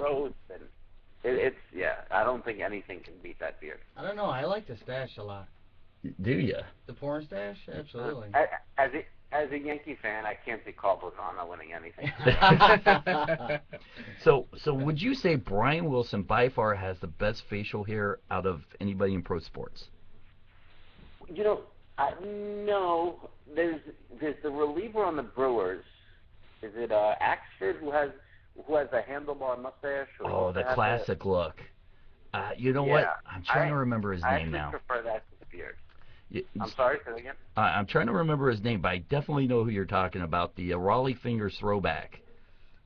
growth, and it's yeah. I don't think anything can beat that beard. I don't know. I like the stash a lot. Do you? The porn stash? Absolutely. As a Yankee fan, I can't see Carl Bozano winning anything. So would you say Brian Wilson by far has the best facial hair out of anybody in pro sports? You know, no. There's the reliever on the Brewers. Is it Axford who has a handlebar mustache? Oh, the classic look. You know what? I'm trying to remember his name now. I actually prefer that to the beard. Yeah, I'm sorry, say it again. I'm trying to remember his name, but I definitely know who you're talking about. The Raleigh Fingers throwback.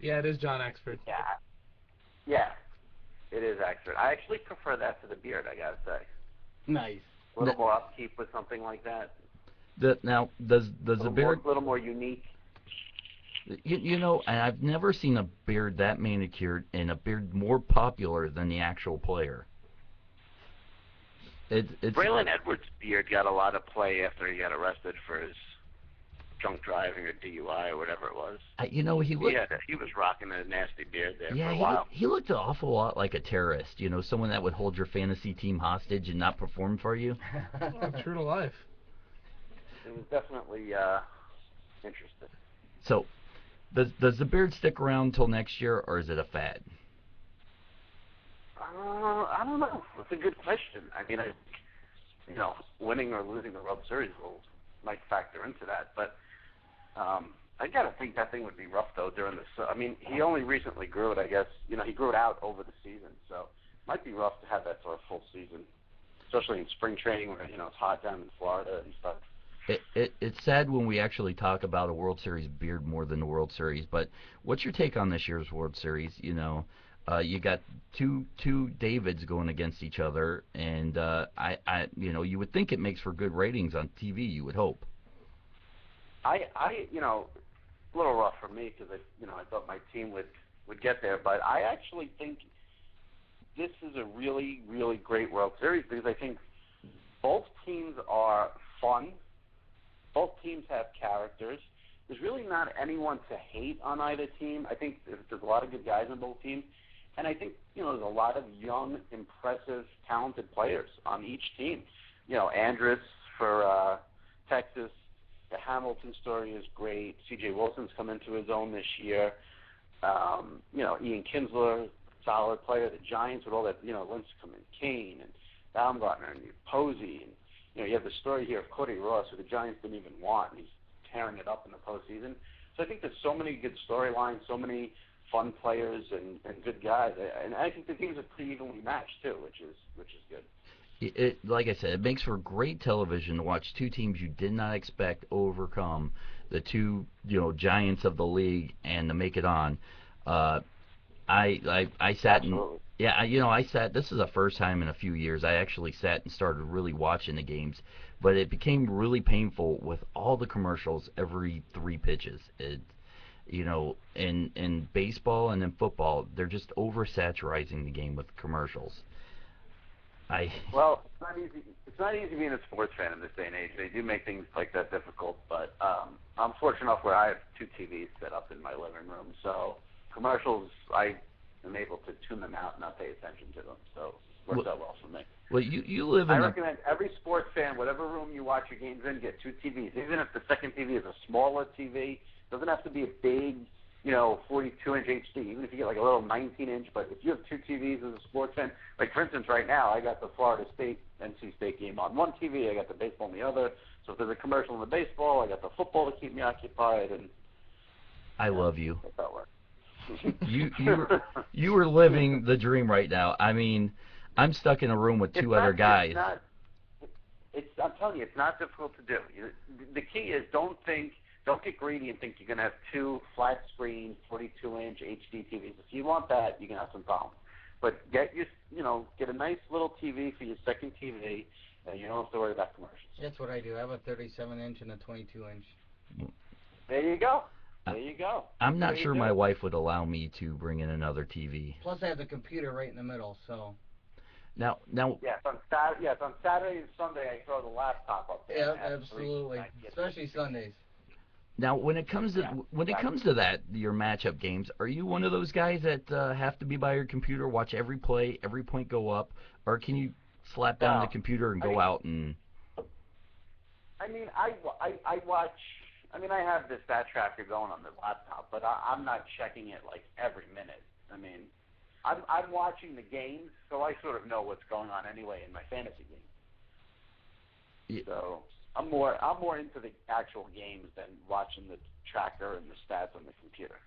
Yeah, it is John Axford. Yeah, it is Axford. I actually prefer that to the beard, I gotta say. Nice. A little more upkeep with something like that. Now, does the beard... A little more unique. You know, and I've never seen a beard that manicured and a beard more popular than the actual player. It's Braylon Edwards' beard got a lot of play after he got arrested for his drunk driving or DUI or whatever it was. You know, he looked... he was rocking a nasty beard there for a Yeah, while. he looked an awful lot like a terrorist. You know, someone that would hold your fantasy team hostage and not perform for you. Oh, true to life. It was definitely interesting. So, does the beard stick around till next year, or is it a fad? I don't know. It's a good question. I mean, winning or losing the World Series might factor into that. But I gotta think that thing would be rough though during the. I mean, he only recently grew it. I guess he grew it out over the season, so it might be rough to have that for a full season, especially in spring training where it's hot down in Florida and stuff. It's sad when we actually talk about a World Series beard more than the World Series. But what's your take on this year's World Series? You got two Davids going against each other, and you would think it makes for good ratings on TV. You would hope. A little rough for me because I thought my team would get there, but I actually think this is a really, really great World Series because I think both teams are fun. Both teams have characters. There's really not anyone to hate on either team. I think there's a lot of good guys on both teams. And I think, there's a lot of young, impressive, talented players on each team. Andrus for Texas. The Hamilton story is great. C.J. Wilson's come into his own this year. Ian Kinsler, solid player. The Giants with all that, Lincecum and Kane and Baumgartner and Posey. And, you have the story here of Cody Ross, who the Giants didn't even want. And he's tearing it up in the postseason. So I think there's so many good storylines, so many fun players and good guys, and I think the teams are pretty evenly matched too, which is good. Like I said, it makes for great television to watch two teams you did not expect overcome the two giants of the league and to make it on. I sat Absolutely. I sat. This is the first time in a few years I actually sat and started really watching the games, but it became really painful with all the commercials every 3 pitches. In baseball and in football, they're just oversaturizing the game with commercials. Well, it's not easy. It's not easy being a sports fan in this day and age. They do make things like that difficult, but I'm fortunate enough where I have 2 TVs set up in my living room, so commercials I am able to tune them out and not pay attention to them. So it works out well for me. Well, you live in. I recommend every sports fan, whatever room you watch your games in, get 2 TVs. Even if the second TV is a smaller TV. Doesn't have to be a big, 42-inch HD. Even if you get like a little 19-inch, but if you have 2 TVs as a sports fan, like for instance, right now I got the Florida State NC State game on one TV. I got the baseball on the other. So if there's a commercial in the baseball, I got the football to keep me occupied. And I love you. That's how it you works. you are living the dream right now. I mean, I'm stuck in a room with 2 other guys. I'm telling you, it's not difficult to do. The key is don't get greedy and think you're going to have 2 flat screen 42-inch HD TVs. If you want that, you can have some problems. But get a nice little TV for your second TV, and you don't have to worry about commercials. That's what I do. I have a 37-inch and a 22-inch. There you go. There you go. I'm not sure my wife would allow me to bring in another TV. Plus, I have the computer right in the middle, so. Now. Yes, on Saturday and Sunday I throw the laptop up there. Yeah, absolutely. Especially Sundays. Now, when it comes to that, your matchup games, are you one of those guys that have to be by your computer, watch every play, every point go up, or can you slap down the No. computer and go out and? I mean, I watch. I mean, I have the stat tracker going on the laptop, but I'm not checking it like every minute. I mean, I'm watching the games, so I sort of know what's going on anyway in my fantasy game. Yeah. So I'm more into the actual games than watching the tracker and the stats on the computer.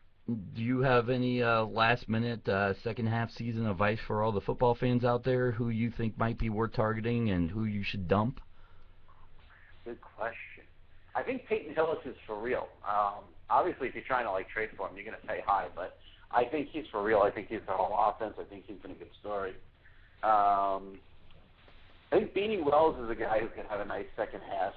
Do you have any last-minute second half season advice for all the football fans out there who you think might be worth targeting and who you should dump? Good question. I think Peyton Hillis is for real. Obviously, if you're trying to like trade for him, you're going to pay high, but I think he's for real. I think he's the whole offense. I think he's been a good story. I think Beanie Wells is a guy who can have a nice second half,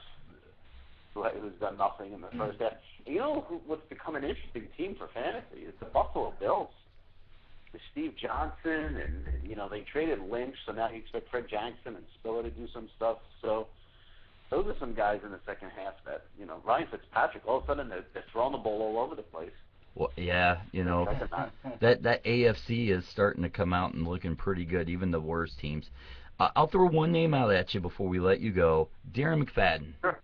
who's done nothing in the first half. And you know what's become an interesting team for fantasy? It's the Buffalo Bills. With Steve Johnson, and they traded Lynch, so now you expect Fred Jackson and Spiller to do some stuff. So those are some guys in the second half that, Ryan Fitzpatrick, all of a sudden they're throwing the ball all over the place. Well, yeah, that AFC is starting to come out and looking pretty good, even the worst teams. I'll throw one name out at you before we let you go, Darren McFadden. Sure.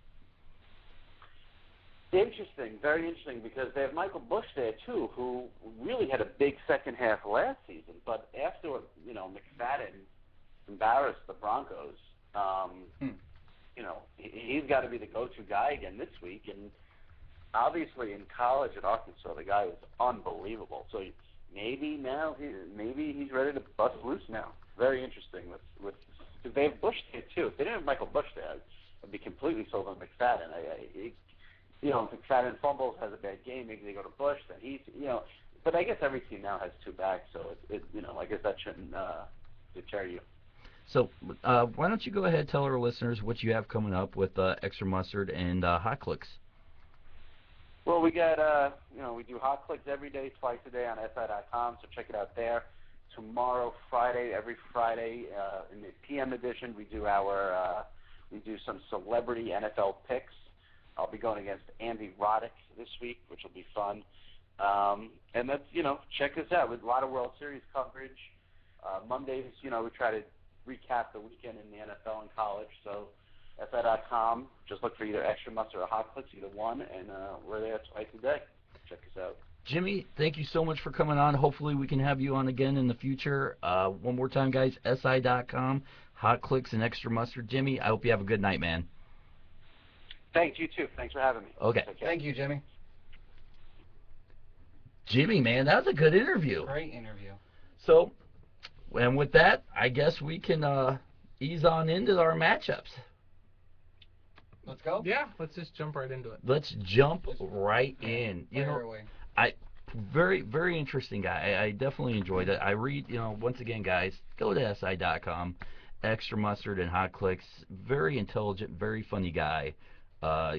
Interesting, very interesting, because they have Michael Bush there too, who really had a big second half last season. But after McFadden embarrassed the Broncos, he's got to be the go-to guy again this week. And obviously in college at Arkansas, the guy was unbelievable. So maybe he's ready to bust loose now. Very interesting. With they have Bush there too. If they didn't have Michael Bush there, I'd be completely sold on McFadden. If McFadden fumbles, has a bad game, maybe they go to Bush. Then he's But I guess every team now has two backs, so I guess that shouldn't deter you. So why don't you go ahead and tell our listeners what you have coming up with Extra Mustard and Hot Clicks? Well, we got, we do Hot Clicks every day, twice a day on SI.com, so check it out there. Tomorrow, Friday, every Friday in the PM edition, we do some celebrity NFL picks. I'll be going against Andy Roddick this week, which will be fun. And that's, check us out with a lot of World Series coverage. Mondays, we try to recap the weekend in the NFL and college. So SI.com, just look for either Extra Mustard or Hot Clicks, either one, and we're there twice a day. Check us out. Jimmy, thank you so much for coming on. Hopefully we can have you on again in the future. One more time, guys, SI.com, Hot Clicks, and Extra Mustard. Jimmy, I hope you have a good night, man. Thanks, you too. Thanks for having me. Okay. Thank you, Jimmy. Jimmy, man, that was a good interview. Great interview. So, and with that, I guess we can ease on into our matchups. Let's go. Yeah, let's just jump right into it. Let's jump right in. Fire away. Very, very interesting guy. I definitely enjoyed it. I read, once again, guys, go to SI.com, Extra Mustard and Hot Clicks. Very intelligent, very funny guy. I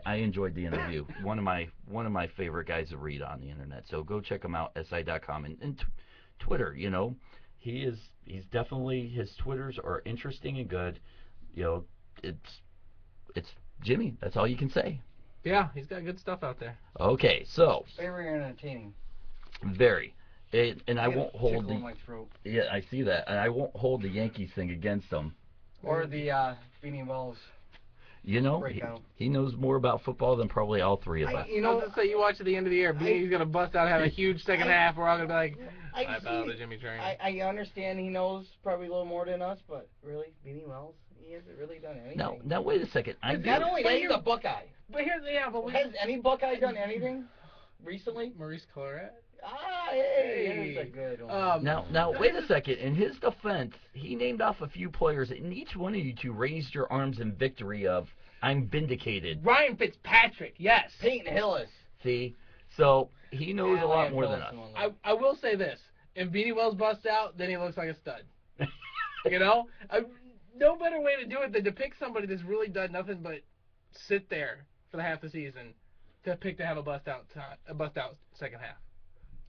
enjoyed the interview. One of my favorite guys to read on the internet. So go check him out, SI.com, and Twitter. He's definitely, his Twitters are interesting and good. It's Jimmy. That's all you can say. Yeah, he's got good stuff out there. Okay, so Very entertaining. very, and I won't hold Tickle in the. my throat. Yeah, I see that, and I won't hold the Yankees thing against him. Or the Beanie Wells. He knows more about football than probably all three of us. Let's say you watch at the end of the year, Beanie's gonna bust out and have a huge second half. We're all gonna be like, I bow to Jimmy Traina. I understand he knows probably a little more than us, but really, Beanie Wells, he hasn't really done anything. Now wait a second. Not only that, he's a Buckeye. But Has any Buckeye done anything recently? Maurice Claret. Hey, that's a good one. Now wait a second. In his defense, he named off a few players, and each one of you two raised your arms in victory of, I'm vindicated. Ryan Fitzpatrick, yes. Peyton Hillis. See? So he knows a lot more than us. I will say this. If Beanie Wells busts out, then he looks like a stud. No better way to do it than to pick somebody that's really done nothing but sit there for the half the season to have a bust out second half.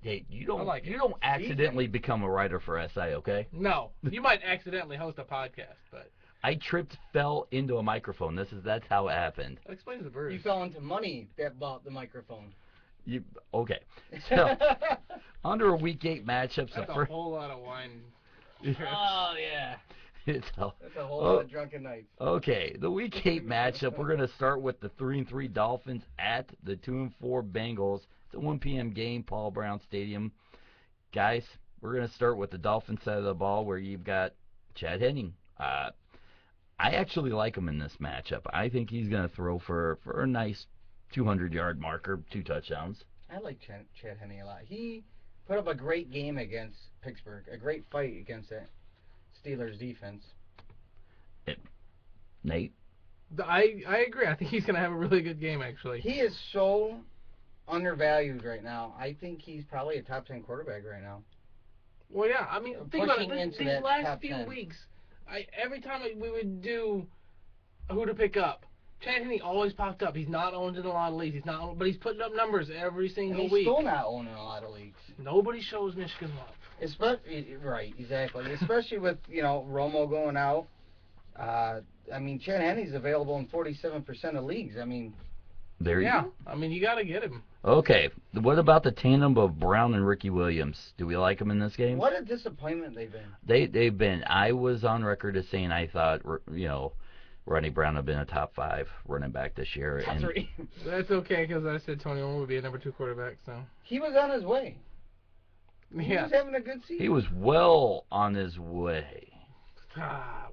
Hey, you don't like you don't accidentally become a writer for SI, okay? No, you might accidentally host a podcast, but I tripped, fell into a microphone. That's how it happened. That explains the birds. You fell into money that bought the microphone. Okay. So, under a Week 8 matchups, That's a whole lot of wine. Oh, yeah. That's a whole lot of drunken nights. Okay, the Week 8 matchup, we're going to start with the 3-3 Dolphins at the 2-4 Bengals. It's a 1 p.m. game, Paul Brown Stadium. Guys, we're going to start with the Dolphins side of the ball where you've got Chad Henne. I actually like him in this matchup. I think he's going to throw for a nice 200-yard marker, 2 touchdowns. I like Chad Henne a lot. He put up a great game against Pittsburgh, a great fight against that Steelers defense. Nate? I agree. I think he's going to have a really good game, actually. He is so undervalued right now. I think he's probably a top 10 quarterback right now. Well, yeah. I mean, think about it. These last top few 10. weeks, every time we would do who to pick up, Chad Henne always popped up. He's not owned in a lot of leagues. But he's putting up numbers every single and he's week. still not owned in a lot of leagues. Nobody shows Michigan love. Right, exactly. Especially with, Romo going out. I mean, Chad Henne's available in 47% of leagues. I mean, there you go. I mean, you got to get him. Okay, what about the tandem of Brown and Ricky Williams? Do we like them in this game? What a disappointment they've been. They've been. I was on record as saying I thought, Ronnie Brown had been a top 5 running back this year. Top 3. That's okay because I said Tony Romo would be a number 2 quarterback. So he was on his way. He was having a good season. He was well on his way.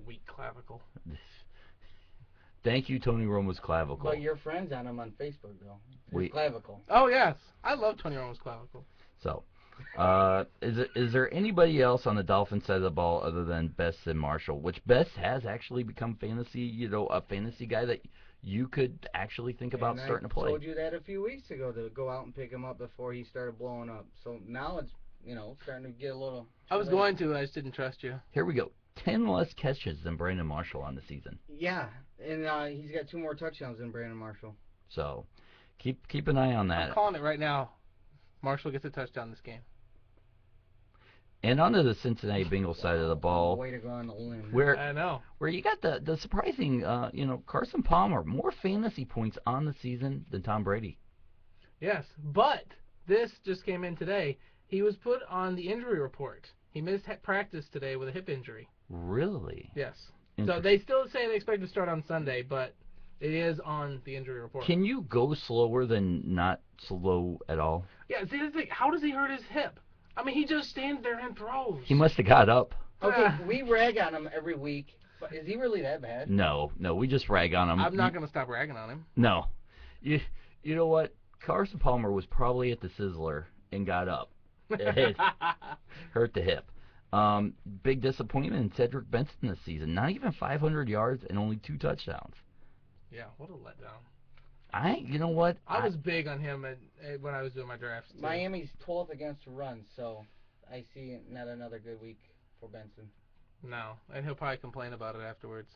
Weak clavicle. Thank you, Tony Romo's clavicle. But your friends on him on Facebook, though. His clavicle. Oh, yes. I love Tony Romo's clavicle. So, is there anybody else on the Dolphins side of the ball other than Best and Marshall? Which Best has actually become a fantasy guy that you could actually think about starting to play. I told you that a few weeks ago to go out and pick him up before he started blowing up. So now it's, starting to get a little... I was going to, I just didn't trust you. Here we go. 10 less catches than Brandon Marshall on the season. Yeah, and he's got 2 more touchdowns than Brandon Marshall. So, keep an eye on that. I'm calling it right now. Marshall gets a touchdown this game. And onto the Cincinnati Bengals side of the ball. Way to go on the limb. I know. Where you got the surprising, Carson Palmer, more fantasy points on the season than Tom Brady. Yes, but this just came in today. He was put on the injury report. He missed practice today with a hip injury. Really? Yes. So they still say they expect to start on Sunday, but it is on the injury report. Can you go slower than not slow at all? Yeah, see, the thing, how does he hurt his hip? I mean, he just stands there and throws. He must have got up. Okay, we rag on him every week, but is he really that bad? No, we just rag on him. I'm not going to stop ragging on him. No. You know what? Carson Palmer was probably at the Sizzler and got up. It hurt the hip. Big disappointment in Cedric Benson this season. Not even 500 yards and only 2 touchdowns. Yeah, what a letdown. You know what? I was big on him when I was doing my drafts, too. Miami's 12th against the run, so I see not another good week for Benson. No, and he'll probably complain about it afterwards.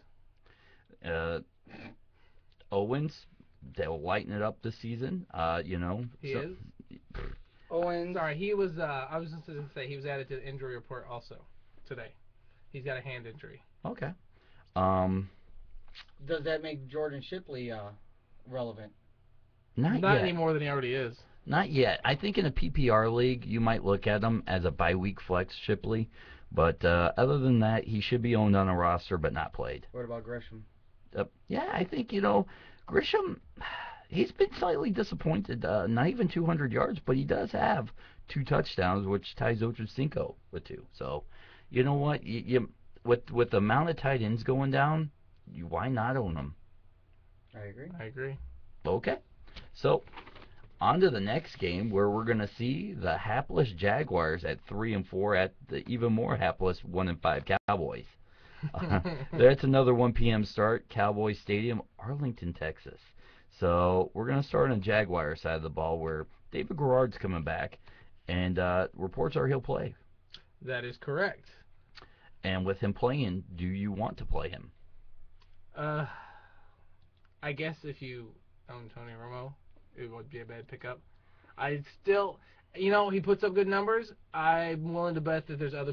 Owens, they'll lighten it up this season. He is? Owens. Sorry, he was, I was just going to say, he was added to the injury report also today. He's got a hand injury. Okay. Does that make Jordan Shipley relevant? Not yet. any more than he already is. Not yet. I think in a PPR league, you might look at him as a bye-week flex Shipley. But other than that, he should be owned on a roster but not played. What about Gresham? Yeah, I think, Gresham, he's been slightly disappointed. Not even 200 yards, but he does have 2 touchdowns, which ties Ochocinco with 2. So, you know what? With the amount of tight ends going down, why not own them? I agree. Okay. So, on to the next game where we're going to see the hapless Jaguars at 3-4 at the even more hapless 1-5 Cowboys. That's another 1 p.m. start, Cowboys Stadium, Arlington, Texas. So we're going to start on the Jaguar side of the ball where David Garrard's coming back, and reports are he'll play. That is correct. And with him playing, do you want to play him? I guess if you own Tony Romo, it would be a bad pickup. I still, he puts up good numbers. I'm willing to bet that there's other